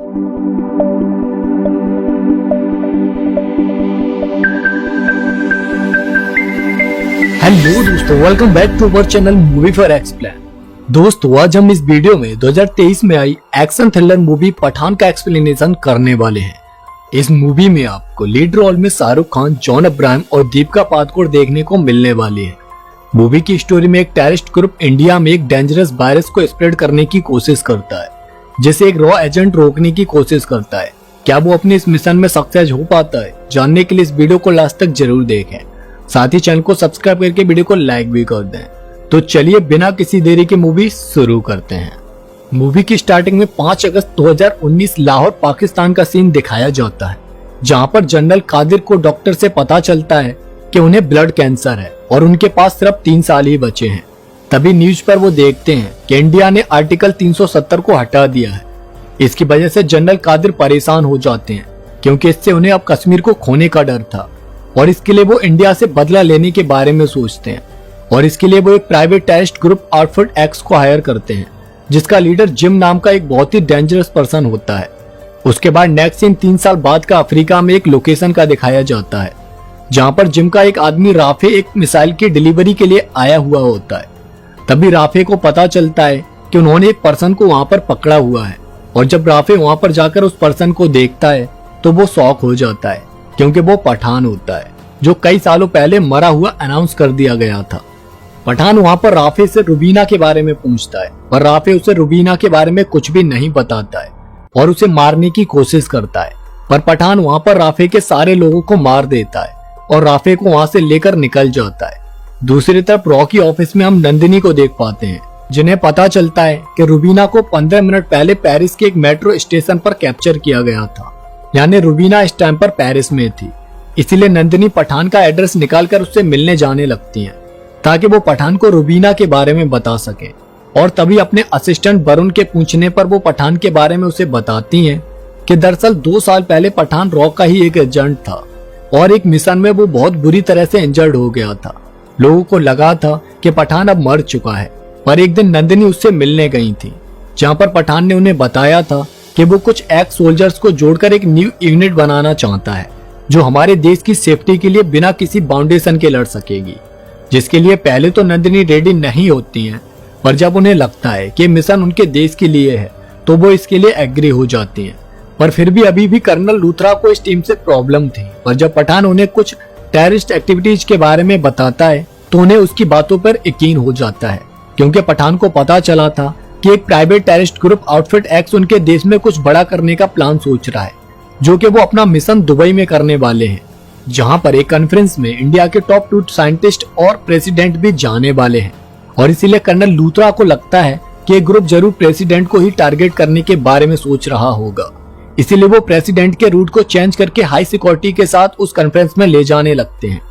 Hello दोस्तों, welcome back to our channel movie for explain. दोस्तों, आज हम इस वीडियो में 2023 में आई एक्शन थ्रिलर मूवी पठान का एक्सप्लेनेशन करने वाले हैं। इस मूवी में आपको लीड रोल में शाहरुख खान, जॉन अब्राहम और दीपिका पादुकोण देखने को मिलने वाली है। मूवी की स्टोरी में एक टेररिस्ट ग्रुप इंडिया में एक डेंजरस वायरस को स्प्रेड करने की कोशिश करता है, जिसे एक रॉ एजेंट रोकने की कोशिश करता है। क्या वो अपने इस मिशन में सक्सेस हो पाता है? जानने के लिए इस वीडियो को लास्ट तक जरूर देखें। साथ ही चैनल को सब्सक्राइब करके वीडियो को लाइक भी कर दें। तो चलिए बिना किसी देरी के मूवी शुरू करते हैं। मूवी की स्टार्टिंग में 5 अगस्त 2019 लाहौर पाकिस्तान का सीन दिखाया जाता है, जहां पर जनरल कादिर को डॉक्टर से पता चलता है कि उन्हें ब्लड कैंसर है और उनके पास सिर्फ 3 साल ही बचे हैं। तभी न्यूज पर वो देखते हैं कि इंडिया ने आर्टिकल 370 को हटा दिया है। इसकी वजह से जनरल कादिर परेशान हो जाते हैं, क्योंकि इससे उन्हें अब कश्मीर को खोने का डर था और इसके लिए वो इंडिया से बदला लेने के बारे में सोचते हैं। और इसके लिए वो एक private terrorist group outfit x को हायर करते हैं, जिसका लीडर जिम नाम का एक बहुत ही डेंजरस पर्सन होता है। उसके बाद नेक्स्ट सीन 3 साल बाद का अफ्रीका में एक लोकेशन का दिखाया जाता है, जहां पर जिम का एक आदमी राफे एक मिसाइल की डिलीवरी के लिए आया हुआ होता है। तभी राफे को पता चलता है कि उन्होंने एक पर्सन को वहां पर पकड़ा हुआ है, और जब राफे वहां पर जाकर उस पर्सन को देखता है तो वो शॉक हो जाता है, क्योंकि वो पठान होता है, जो कई सालों पहले मरा हुआ अनाउंस कर दिया गया था। पठान वहां पर राफे से रुबीना के बारे में पूछता है, पर राफे उसे रुबीना के बारे में कुछ भी नहीं बताता है और उसे मारने की कोशिश करता है। पर पठान वहां पर राफे के सारे लोगों को मार देता है और राफे को वहां से लेकर निकल जाता है। दूसरी तरफ रॉकी ऑफिस में हम नंदिनी को देख पाते हैं, जिन्हें पता चलता है कि रुबीना को 15 मिनट पहले पेरिस के एक मेट्रो स्टेशन पर कैप्चर किया गया था। यानी रुबीना इस टाइम पर पेरिस में थी। इसीलिए नंदिनी पठान का एड्रेस निकालकर उससे मिलने जाने लगती हैं, ताकि वो पठान को रुबीना के बारे में बता सके। और तभी अपने असिस्टेंट वरुण के पूछने पर वो पठान के बारे में उसे बताती हैं कि दरअसल 2 साल पहले पठान रॉ का ही एक एजेंट था और एक मिशन में वो बहुत बुरी तरह से इंजर्ड हो गया था। लोगों को लगा था कि पठान अब मर चुका है, पर एक दिन नंदिनी उससे मिलने गई थी, जहाँ पर पठान ने उन्हें बताया था कि वो कुछ एक्स सोल्जर्स को जोड़कर एक न्यू यूनिट बनाना चाहता है, जो हमारे देश की सेफ्टी के लिए बिना किसी बाउंडेशन के लड़ सकेगी। जिसके लिए पहले तो नंदिनी रेडी नहीं होती हैं, पर जब उन्हें लगता है कि मिशन उनके देश के लिए है तो वो इसके लिए एग्री हो जाती हैं। पर फिर भी अभी भी कर्नल लूथरा को इस टीम से प्रॉब्लम थी। पर जब पठान उन्हें कुछ टेररिस्ट एक्टिविटीज के बारे में बताता है तो उन्हें उसकी बातों पर यकीन हो जाता है, क्योंकि पठान को पता चला था कि एक private terrorist group outfit x उनके देश में कुछ बड़ा करने का प्लान सोच रहा है, जो कि वो अपना मिशन दुबई में करने वाले हैं, जहां पर एक कॉन्फ्रेंस में इंडिया के टॉप 2 साइंटिस्ट और प्रेसिडेंट भी जाने वाले हैं। और इसीलिए कर्नल लूथरा को लगता है कि एक ग्रुप जरूर प्रेसिडेंट को ही टारगेट करने के बारे में सोच रहा होगा। इसीलिए वो प्रेसिडेंट के रूट को चेंज करके हाई सिक्योरिटी के साथ उस कॉन्फ्रेंस में ले जाने लगते हैं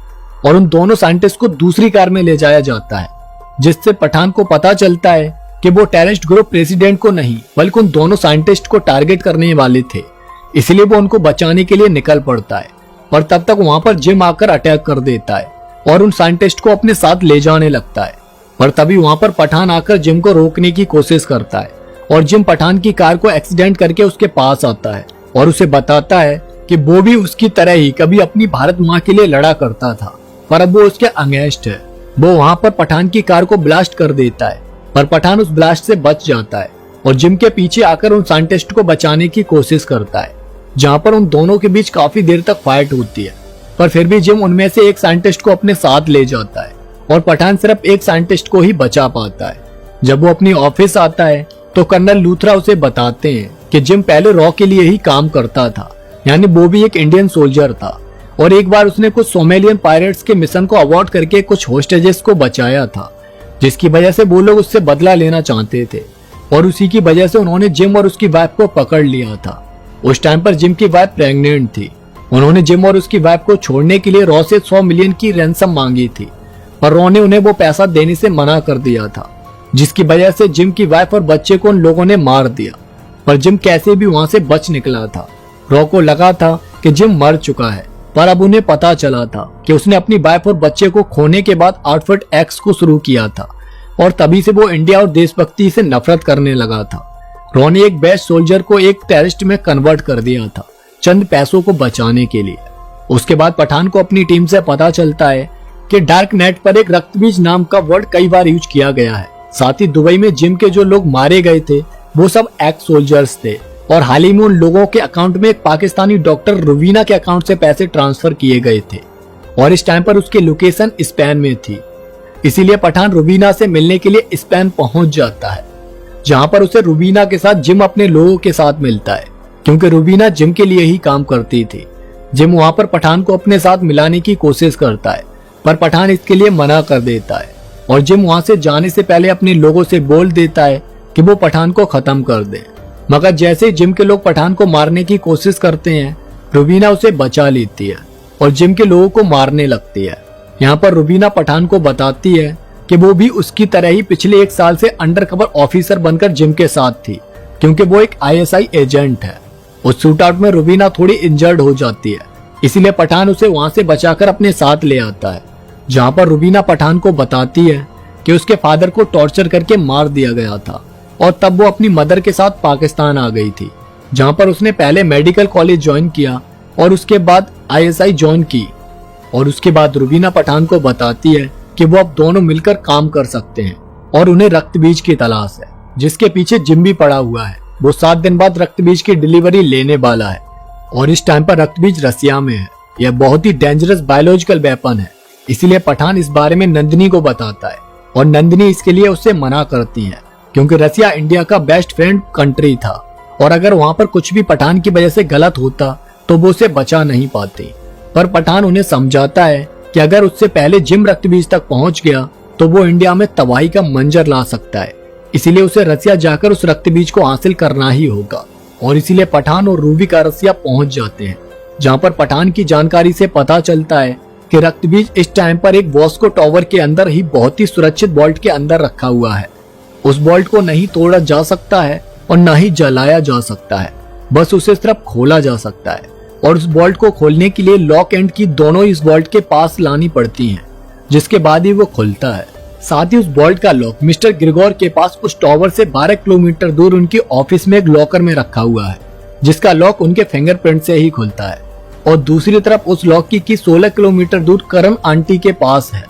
और उन दोनों साइंटिस्ट को दूसरी कार में ले जाया जाता है, जिससे पठान को पता चलता है कि वो टेररिस्ट ग्रुप प्रेसिडेंट को नहीं बल्कि उन दोनों साइंटिस्ट को टारगेट करने वाले थे। इसलिए वो उनको बचाने के लिए निकल पड़ता है, पर तब तक वहां पर जिम आकर अटैक कर देता है और उन साइंटिस्ट को अपने साथ ले जाने लगता है। पर तभी वहां पर पठान आकर जिम को रोकने की कोशिश करता है और जिम पठान की कार को एक्सीडेंट करके उसके पास आता है और उसे बताता है कि वो भी उसकी तरह ही कभी अपनी भारत माँ के लिए लड़ा करता था, पर अब वो उसके अगेंस्ट है। वो वहां पर पठान की कार को ब्लास्ट कर देता है, पर पठान उस ब्लास्ट से बच जाता है और जिम के पीछे आकर उन साइंटिस्ट को बचाने की कोशिश करता है, जहां पर उन दोनों के बीच काफी देर तक फाइट होती है। पर फिर भी जिम उनमें से एक साइंटिस्ट को अपने साथ ले जाता है और पठान सिर्फ एक साइंटिस्ट को ही बचा पाता है। जब वो अपनी ऑफिस आता है तो कर्नल लूथरा उसे बताते हैं कि जिम पहले रॉ के लिए ही काम करता था, यानी वो भी एक इंडियन सोल्जर था और एक बार उसने कुछ सोमालियन पायरेट्स के मिशन को अवॉर्ड करके कुछ होस्टेजेस को बचाया था, जिसकी वजह से वो लोग उससे बदला लेना चाहते थे और उसी की वजह से उन्होंने जिम और उसकी वाइफ को पकड़ लिया था। उस टाइम पर जिम की वाइफ प्रेग्नेंट थी। उन्होंने जिम और उसकी वाइफ को छोड़ने के लिए रॉ से 100 मिलियन की रैंसम मांगी थी, पर रॉ ने उन्हें वो पैसा देने से मना कर दिया था, जिसकी वजह से जिम की वाइफ और बच्चे को उन लोगों ने मार दिया। पर जिम कैसे भी वहां से बच निकला था। रॉ को लगा था कि जिम मर चुका है, पर अब उन्हें पता चला था कि उसने अपनी वाइफ और बच्चे को खोने के बाद आउटफिट एक्स को शुरू किया था और तभी से वो इंडिया और देशभक्ति से नफरत करने लगा था। रोनी एक बेस्ट सोल्जर को एक टेररिस्ट में कन्वर्ट कर दिया था चंद पैसों को बचाने के लिए। उसके बाद पठान को अपनी टीम से पता चलता है कि डार्क नेट पर एक रक्तबीज नाम का वर्ड कई बार यूज किया गया है। साथ ही दुबई में जिम के जो लोग मारे गए थे वो सब एक्स सोल्जर्स थे और हाल ही में उन लोगों के अकाउंट में एक पाकिस्तानी डॉक्टर रुबीना के अकाउंट से पैसे ट्रांसफर किए गए थे और इस टाइम पर उसकी लोकेशन स्पेन में थी। इसीलिए पठान रुबीना से मिलने के लिए स्पेन पहुंच जाता है, जहां पर उसे रुबीना के साथ जिम अपने लोगों के साथ मिलता है, क्योंकि रुबीना जिम के लिए ही काम करती थी। जिम वहां पर पठान को अपने साथ मिलाने की कोशिश करता है, पर पठान इसके लिए मना कर देता है और जिम वहां से जाने से पहले अपने लोगों से बोल देता है कि वो पठान को खत्म कर दे। मगर जैसे ही जिम के लोग पठान को मारने की कोशिश करते हैं, रुबीना उसे बचा लेती है और जिम के लोगों को मारने लगती है। यहाँ पर रुबीना पठान को बताती है कि वो भी उसकी तरह ही पिछले 1 साल से अंडरकवर ऑफिसर बनकर जिम के साथ थी, क्योंकि वो एक ISI एजेंट है। उस शूटआउट में रुबीना थोड़ी इंजर्ड हो जाती है, इसीलिए पठान उसे वहां से बचाकर अपने साथ ले आता है, जहां पर रुबीना पठान को बताती है कि उसके फादर को टॉर्चर करके मार दिया गया था और तब वो अपनी मदर के साथ पाकिस्तान आ गई थी, जहां पर उसने पहले मेडिकल कॉलेज ज्वाइन किया और उसके बाद ISI ज्वाइन की। और उसके बाद रुबीना पठान को बताती है कि वो अब दोनों मिलकर काम कर सकते हैं और उन्हें रक्तबीज की तलाश है, जिसके पीछे जिम भी पड़ा हुआ है। वो 7 दिन बाद रक्तबीज की डिलीवरी लेने वाला है और इस टाइम पर रक्तबीज रसिया में है। यह बहुत ही डेंजरस बायोलॉजिकल वेपन है, इसीलिए पठान इस बारे में नंदिनी को बताता है और नंदिनी इसके लिए उससे मना करती है, क्योंकि रसिया इंडिया का बेस्ट फ्रेंड कंट्री था और अगर वहां पर कुछ भी पठान की वजह से गलत होता तो वो उसे बचा नहीं पाती। पर पठान उन्हें समझाता है कि अगर उससे पहले जिम रक्तबीज तक पहुंच गया तो वो इंडिया में तबाही का मंजर ला सकता है, इसीलिए उसे रसिया जाकर उस रक्तबीज को हासिल करना ही होगा। और इसीलिए पठान और रूबी का रसिया पहुंच जाते हैं, जहां पर पठान की जानकारी से पता चलता है कि रक्तबीज इस टाइम पर एक वॉस्को टावर के अंदर ही बहुत ही सुरक्षित वॉल्ट के अंदर रखा हुआ है। उस वॉल्ट को नहीं तोड़ा जा सकता है और न ही जलाया जा सकता है, बस उसे सिर्फ खोला जा सकता है और उस वॉल्ट को खोलने के लिए लॉक एंड की दोनों इस वॉल्ट के पास लानी पड़ती हैं, जिसके बाद ही वो खुलता है। साथ ही उस वॉल्ट का लॉक मिस्टर ग्रिगोर के पास उस टावर से 12 किलोमीटर दूर उनकी ऑफिस में एक लॉकर में रखा हुआ है, जिसका लॉक उनके फिंगरप्रिंट से ही खुलता है। और दूसरी तरफ उस लॉक की 16 किलोमीटर दूर करण आंटी के पास है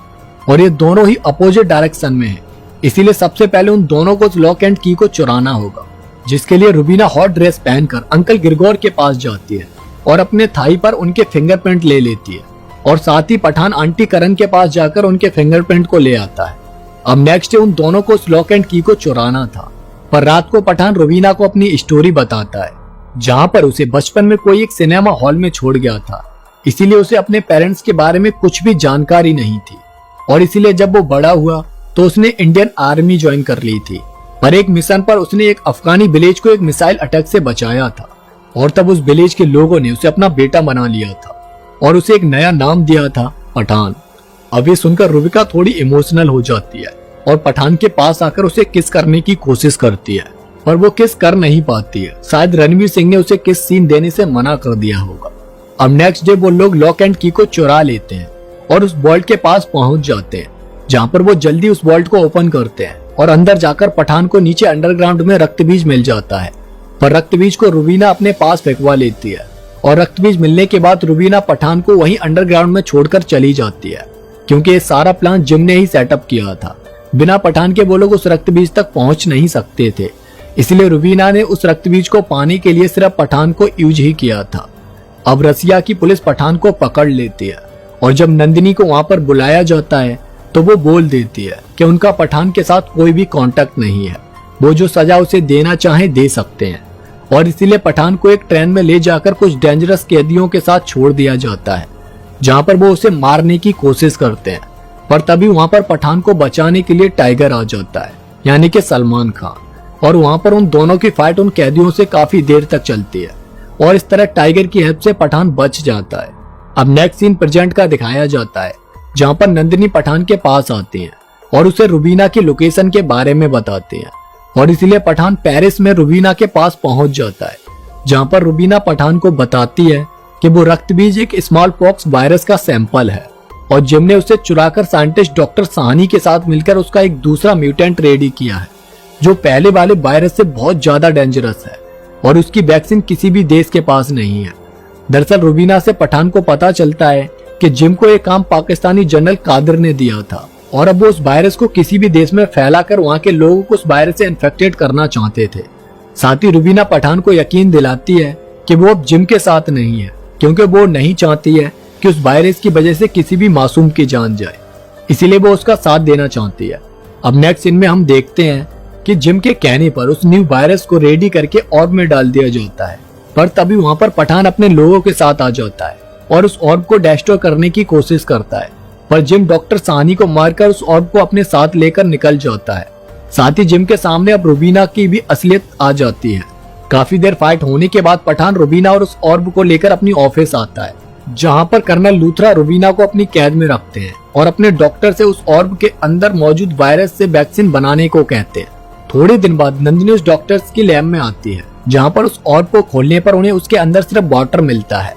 और ये दोनों ही अपोजिट डायरेक्शन में है, इसीलिए सबसे पहले उन दोनों को उस लॉक एंड की को चुराना होगा, जिसके लिए रुबीना हॉट ड्रेस पहनकर अंकल ग्रिगोर के पास जाती है और अपने थाई पर उनके फिंगरप्रिंट ले लेती है और साथ ही पठान आंटी करण के पास जाकर उनके फिंगरप्रिंट को ले आता है। अब नेक्स्ट डे उन दोनों को उस लॉक एंड की को चुराना था, पर रात को पठान रुबीना को अपनी स्टोरी बताता है, जहां पर उसे बचपन में कोई एक सिनेमा हॉल में छोड़ गया था, इसीलिए उसे अपने पेरेंट्स के बारे में कुछ भी जानकारी नहीं थी और इसीलिए जब वो बड़ा हुआ तो उसने इंडियन आर्मी ज्वाइन कर ली थी। पर एक मिशन पर उसने एक अफगानी विलेज को एक मिसाइल अटैक से बचाया था और तब उस विलेज के लोगों ने उसे अपना बेटा बना लिया था और उसे एक नया नाम दिया था पठान। अब ये सुनकर रुबिका थोड़ी इमोशनल हो जाती है और पठान के पास आकर उसे किस करने की कोशिश करती है, पर वो किस कर नहीं पाती है। शायद रणवीर सिंह ने उसे किस सीन देने से मना कर दिया होगा। अब नेक्स्ट डे वो लोग लॉक एंड की को चुरा लेते हैं और उस वॉल्ट के पास पहुंच जाते हैं, जहां पर वो जल्दी उस वॉल्ट को ओपन करते हैं और अंदर जाकर पठान को नीचे अंडरग्राउंड में रक्तबीज मिल जाता है। पर रक्तबीज को रुबीना अपने पास फेंकवा लेती है और रक्तबीज मिलने के बाद रुबीना पठान को वहीं अंडरग्राउंड में छोड़कर चली जाती है, क्योंकि ये सारा प्लान जिम ने ही सेटअप किया था। बिना पठान के वो लोग उस रक्तबीज तक पहुंच नहीं सकते थे, इसलिए रुबीना ने उस रक्तबीज को पाने के लिए सिर्फ पठान को यूज ही किया था। अब रसिया की पुलिस पठान को पकड़ लेती है और जब नंदिनी को वहां पर बुलाया जाता है तो वो बोल देती है कि उनका पठान के साथ कोई भी कांटेक्ट नहीं है, वो जो सजा उसे देना चाहे दे सकते हैं और इसीलिए पठान को एक ट्रेन में ले जाकर कुछ डेंजरस कैदियों के साथ छोड़ दिया जाता है, जहां पर वो उसे मारने की कोशिश करते हैं। पर तभी वहां पर पठान को बचाने के लिए टाइगर आ जाता है, यानी कि सलमान खान, और वहां पर उन दोनों की फाइट उन कैदियों से काफी देर तक चलती है और इस तरह टाइगर की हेल्प से पठान बच जाता है। अब नेक्स्ट सीन प्रेजेंट का दिखाया जाता है, जहां पर नंदिनी पठान के पास आती हैं और उसे रुबीना की लोकेशन के बारे में बताते हैं और इसीलिए पठान पेरिस में रुबीना के पास पहुंच जाता है, जहां पर रुबीना पठान को बताती है कि वो रक्तबीज एक स्मॉल पॉक्स वायरस का सैंपल है और जिम ने उसे चुराकर साइंटिस्ट डॉक्टर साहनी के साथ मिलकर उसका एक दूसरा म्यूटेंट रेडी किया है, जो पहले वाले वायरस से बहुत ज्यादा डेंजरस है और उसकी वैक्सीन किसी भी देश के पास नहीं है। दरअसल रुबीना से पठान को पता चलता है कि जिम को ये काम पाकिस्तानी जनरल कादिर ने दिया था और अब वो उस वायरस को किसी भी देश में फैलाकर वहां के लोगों को उस वायरस से इन्फेक्टेड करना चाहते थे। साथ ही रुबीना पठान को यकीन दिलाती है कि वो अब जिम के साथ नहीं है, क्योंकि वो नहीं चाहती है कि उस वायरस की वजह से किसी भी मासूम की जान जाए, इसीलिए वो उसका साथ देना चाहती है। अब नेक्स्ट सीन में हम देखते हैं कि जिम के कहने पर उस न्यू वायरस को रेडी करके ऑर्ब में डाल दिया जाता है, पर तभी वहां पर पठान अपने लोगों के साथ आ जाता है और उस ऑर्ब को डिस्ट्रॉय करने की कोशिश करता है, पर जिम डॉक्टर सानी को मारकर उस ऑर्ब को अपने साथ लेकर निकल जाता है। साथ ही जिम के सामने अब रुबीना की भी असलियत आ जाती है। काफी देर फाइट होने के बाद पठान रुबीना और उस ऑर्ब को लेकर अपनी ऑफिस आता है, जहां पर कर्नल लूथरा रुबीना को अपनी कैद में रखते हैं और अपने डॉक्टर से उस ऑर्ब के अंदर मौजूद वायरस से वैक्सीन बनाने को कहते हैं। थोड़े दिन बाद नंदिनी उस डॉक्टर्स की लैब में आती है, जहां पर उस ऑर्ब को खोलने पर उन्हें उसके अंदर सिर्फ वाटर मिलता है,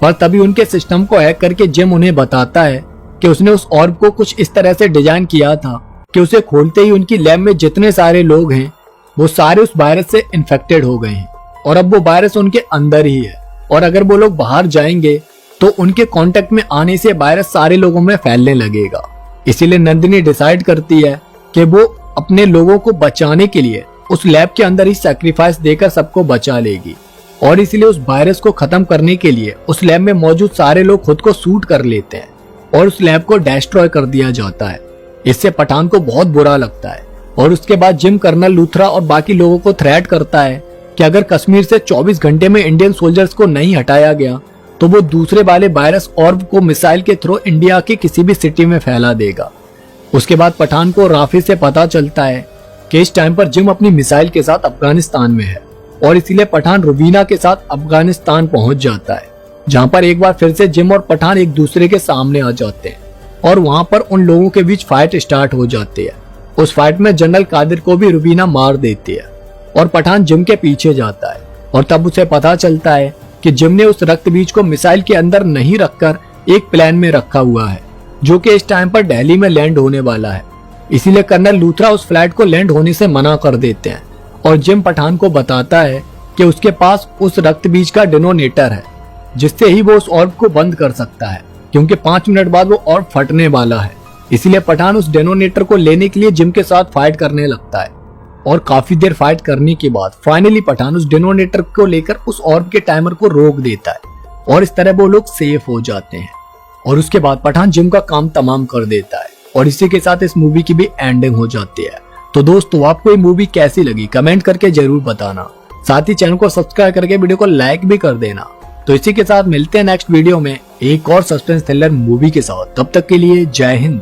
पर तभी उनके सिस्टम को हैक करके जिम उन्हें बताता है कि उसने उस ऑर्ब को कुछ इस तरह से डिजाइन किया था कि उसे खोलते ही उनकी लैब में जितने सारे लोग हैं वो सारे उस वायरस से इन्फेक्टेड हो गए हैं और अब वो वायरस उनके अंदर ही है और अगर वो लोग बाहर जाएंगे तो उनके कांटेक्ट में आने से वायरस सारे लोगों में फैलने लगेगा। इसीलिए नंदिनी डिसाइड करती है कि वो अपने लोगों को बचाने के लिए उस लैब के अंदर ही सैक्रिफाइस देकर सबको बचा लेगी और इसीलिए उस वायरस को खत्म करने के लिए उस लैब में मौजूद सारे लोग खुद को सूट कर लेते हैं और उस लैब को डिस्ट्रॉय कर दिया जाता है। इससे पठान को बहुत बुरा लगता है और उसके बाद जिम कर्नल लूथरा और बाकी लोगों को थ्रेट करता है कि अगर कश्मीर से 24 घंटे में इंडियन सोल्जर्स को नहीं हटाया गया तो वो दूसरे वाले वायरस ऑर्ब को मिसाइल के थ्रू इंडिया के किसी भी सिटी में फैला देगा। उसके बाद पठान को राफी से पता चलता है कि इस टाइम पर जिम अपनी मिसाइल के साथ अफगानिस्तान में है और इसीलिए पठान रुबीना के साथ अफगानिस्तान पहुंच जाता है, जहां पर एक बार फिर से जिम और पठान एक दूसरे के सामने आ जाते हैं और वहां पर उन लोगों के बीच फाइट स्टार्ट हो जाती है। उस फाइट में जनरल कादिर को भी रुबीना मार देती है और पठान जिम के पीछे जाता है और तब उसे पता चलता है कि जिम ने उस रक्त बीज को मिसाइल के अंदर नहीं रखकर एक प्लेन में रखा हुआ है, जो कि इस टाइम पर दिल्ली में लैंड होने वाला है। इसीलिए कर्नल लूथरा उस फ्लाइट को लैंड होने से मना कर देते हैं और जिम पठान को बताता है कि उसके पास उस रक्त बीज का डिनोनेटर है, जिससे ही वो उस ऑर्ब को बंद कर सकता है, क्योंकि 5 मिनट बाद वो ऑर्ब फटने वाला है। इसीलिए पठान उस डेनोनेटर को लेने के लिए जिम के साथ फाइट करने लगता है और काफी देर फाइट करने के बाद फाइनली पठान उस डेनोनेटर को लेकर उस ऑर्ब के टाइमर को रोक देता है और इस तरह वो लोग सेफ हो जाते हैं और उसके बाद पठान जिम का काम तमाम कर देता है और इसी के साथ इस मूवी की भी एंडिंग हो जाती है। तो दोस्तों, आपको ये मूवी कैसी लगी कमेंट करके जरूर बताना, साथ ही चैनल को सब्सक्राइब करके वीडियो को लाइक भी कर देना। तो इसी के साथ मिलते हैं नेक्स्ट वीडियो में एक और सस्पेंस थ्रिलर मूवी के साथ। तब तक के लिए जय हिंद।